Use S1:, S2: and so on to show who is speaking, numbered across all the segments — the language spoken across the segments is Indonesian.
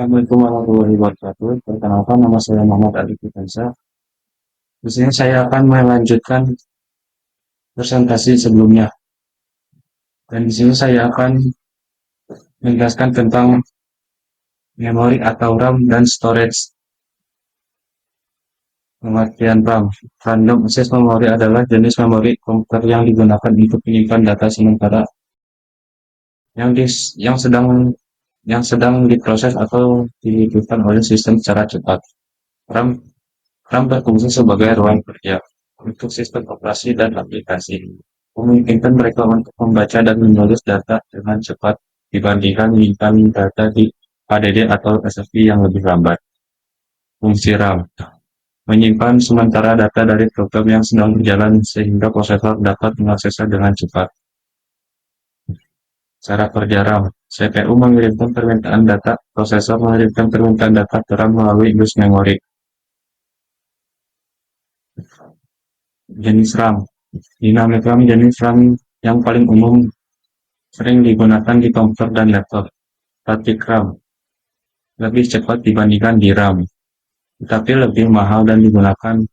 S1: Assalamualaikum warahmatullahi wabarakatuh. Perkenalkan, nama saya Muhammad Adi Fitansa. Di sini saya akan melanjutkan presentasi sebelumnya. Dan di sini saya akan menjelaskan tentang memori atau RAM dan storage. Pengertian RAM. Random Access Memory adalah jenis memori komputer yang digunakan untuk menyimpan data sementara yang yang sedang diproses atau dihidupkan oleh sistem secara cepat. RAM RAM berfungsi sebagai ruang kerja untuk sistem operasi dan aplikasi, memungkinkan mereka untuk membaca dan menulis data dengan cepat dibandingkan menyimpan data di HDD atau SSD yang lebih lambat. Fungsi RAM menyimpan sementara data dari program yang sedang berjalan sehingga prosesor dapat mengaksesnya dengan cepat. Cara kerja RAM, CPU mengirimkan permintaan data, prosesor mengirimkan permintaan data ke RAM melalui bus memori. Jenis RAM, Dynamic RAM jenis RAM yang paling umum sering digunakan di komputer dan laptop. Static RAM lebih cepat dibandingkan DRAM, tetapi lebih mahal dan digunakan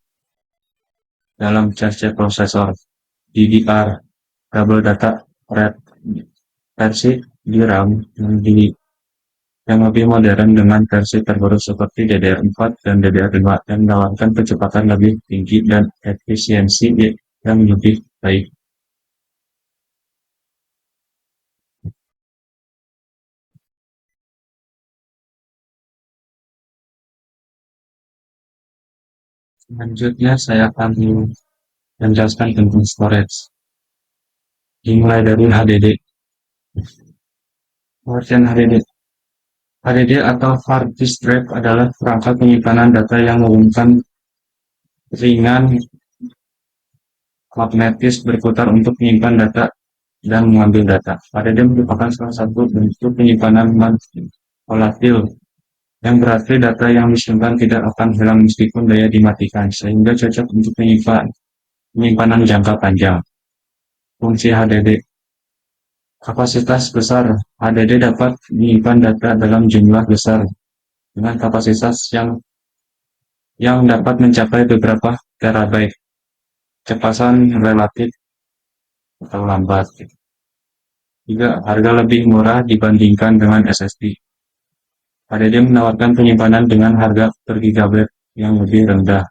S1: dalam charge prosesor. DDR Double Data Rate versi DRAM yang lebih modern dengan versi terbaru seperti DDR4 dan DDR5 yang menawarkan kecepatan lebih tinggi dan efisiensi yang lebih baik. Selanjutnya saya akan menjelaskan tentang storage. Dimulai dari HDD. Pengertian HDD. HDD atau hard disk drive adalah perangkat penyimpanan data yang menggunakan ringan magnetis berputar untuk menyimpan data dan mengambil data. HDD merupakan salah satu bentuk penyimpanan volatil yang berarti data yang disimpan tidak akan hilang meskipun daya dimatikan, sehingga cocok untuk penyimpanan jangka panjang. Fungsi HDD. Kapasitas besar. HDD dapat menyimpan data dalam jumlah besar dengan kapasitas yang dapat mencapai beberapa terabyte. Kecepatan relatif atau lambat. Juga harga lebih murah dibandingkan dengan SSD. HDD menawarkan penyimpanan dengan harga per gigabyte yang lebih rendah,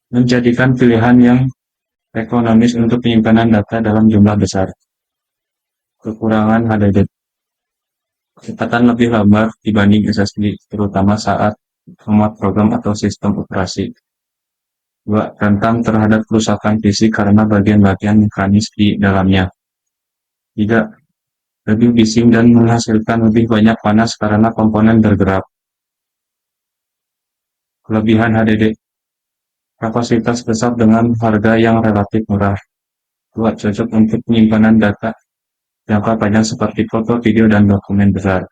S1: menjadikan pilihan yang ekonomis untuk penyimpanan data dalam jumlah besar. Kekurangan HDD. Kecepatan lebih lambat dibanding SSD, terutama saat memuat program atau sistem operasi. 2. Rentan terhadap kerusakan fisik karena bagian-bagian mekanis di dalamnya. 3. Lebih bising dan menghasilkan lebih banyak panas karena komponen bergerak. Kelebihan HDD. Kapasitas besar dengan harga yang relatif murah. 2. Cocok untuk penyimpanan data jangka panjang seperti foto, video, dan dokumen besar.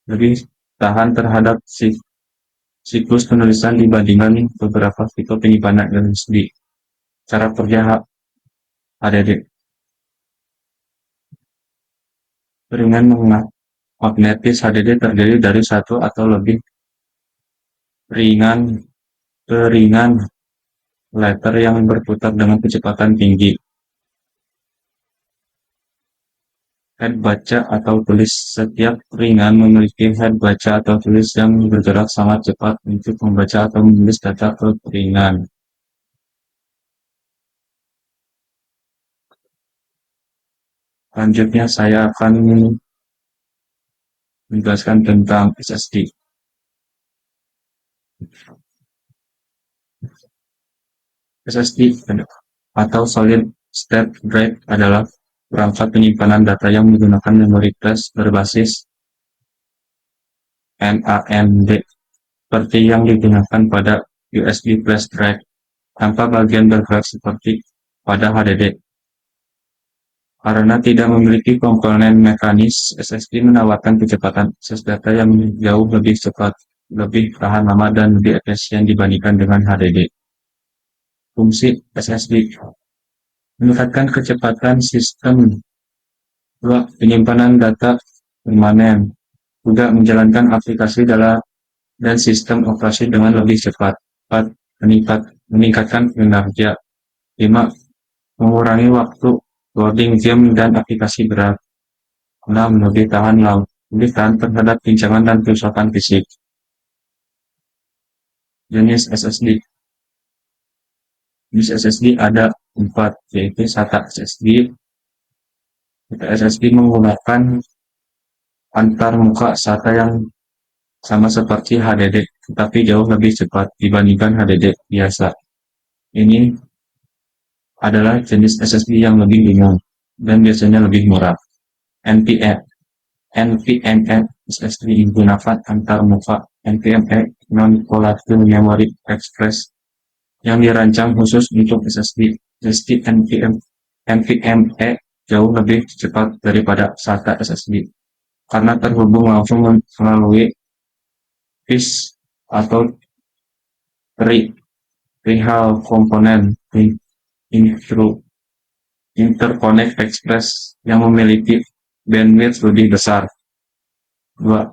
S1: Lebih tahan terhadap siklus penulisan dibandingkan beberapa tipe penyimpanan SSD. Cara kerja HDD. Ringan magnetis. HDD terdiri dari satu atau lebih ringan ringan letter yang berputar dengan kecepatan tinggi. Head baca atau tulis. Setiap ringan memiliki head baca atau tulis yang bergerak sangat cepat untuk membaca atau menulis data ke ringan. Selanjutnya saya akan menjelaskan tentang SSD. SSD atau Solid State Drive adalah perangkat penyimpanan data yang menggunakan memori flash berbasis NAND seperti yang digunakan pada USB flash drive tanpa bagian bergerak seperti pada HDD. Karena tidak memiliki komponen mekanis, SSD menawarkan kecepatan akses data yang jauh lebih cepat, lebih tahan lama, dan lebih efisien dibandingkan dengan HDD. Fungsi SSD meningkatkan kecepatan sistem. 2. Penyimpanan data permanen. juga menjalankan aplikasi dalam dan sistem operasi dengan lebih cepat. 4. Meningkatkan kinerja. 5. Mengurangi waktu loading game dan aplikasi berat. 6. Lebih tahan terhadap gincangan dan kerusakan fisik. Jenis SSD. Jenis SSD ada 4, yaitu SATA SSD. SSD menggunakan antarmuka SATA yang sama seperti HDD, tetapi jauh lebih cepat dibandingkan HDD biasa. Ini adalah jenis SSD yang lebih ringan dan biasanya lebih murah. NVMe. NVMe SSD digunakan antarmuka NVMe Non-Volatile Memory Express yang dirancang khusus untuk SSD. SSD NVMe jauh lebih cepat daripada SATA SSD karena terhubung langsung melalui PIS atau Real Component Interconnect Express yang memiliki bandwidth lebih besar. 3.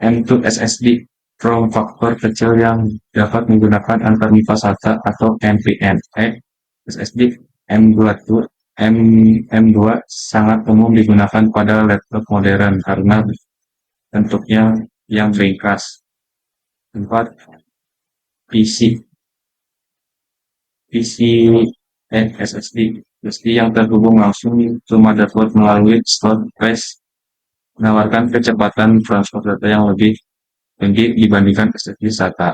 S1: M2 SSD form factor kecil yang dapat menggunakan antarmuka SATA atau NVMe SSD. M2 sangat umum digunakan pada laptop modern karena bentuknya yang ringkas. 4. PC SSD yang terhubung langsung ke motherboard melalui slot flash menawarkan kecepatan transfer data yang lebih tinggi dibandingkan SSD SATA.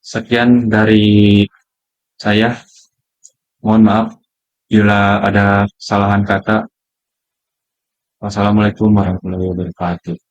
S1: Sekian dari saya. Mohon maaf bila ada kesalahan kata. Wassalamualaikum warahmatullahi wabarakatuh.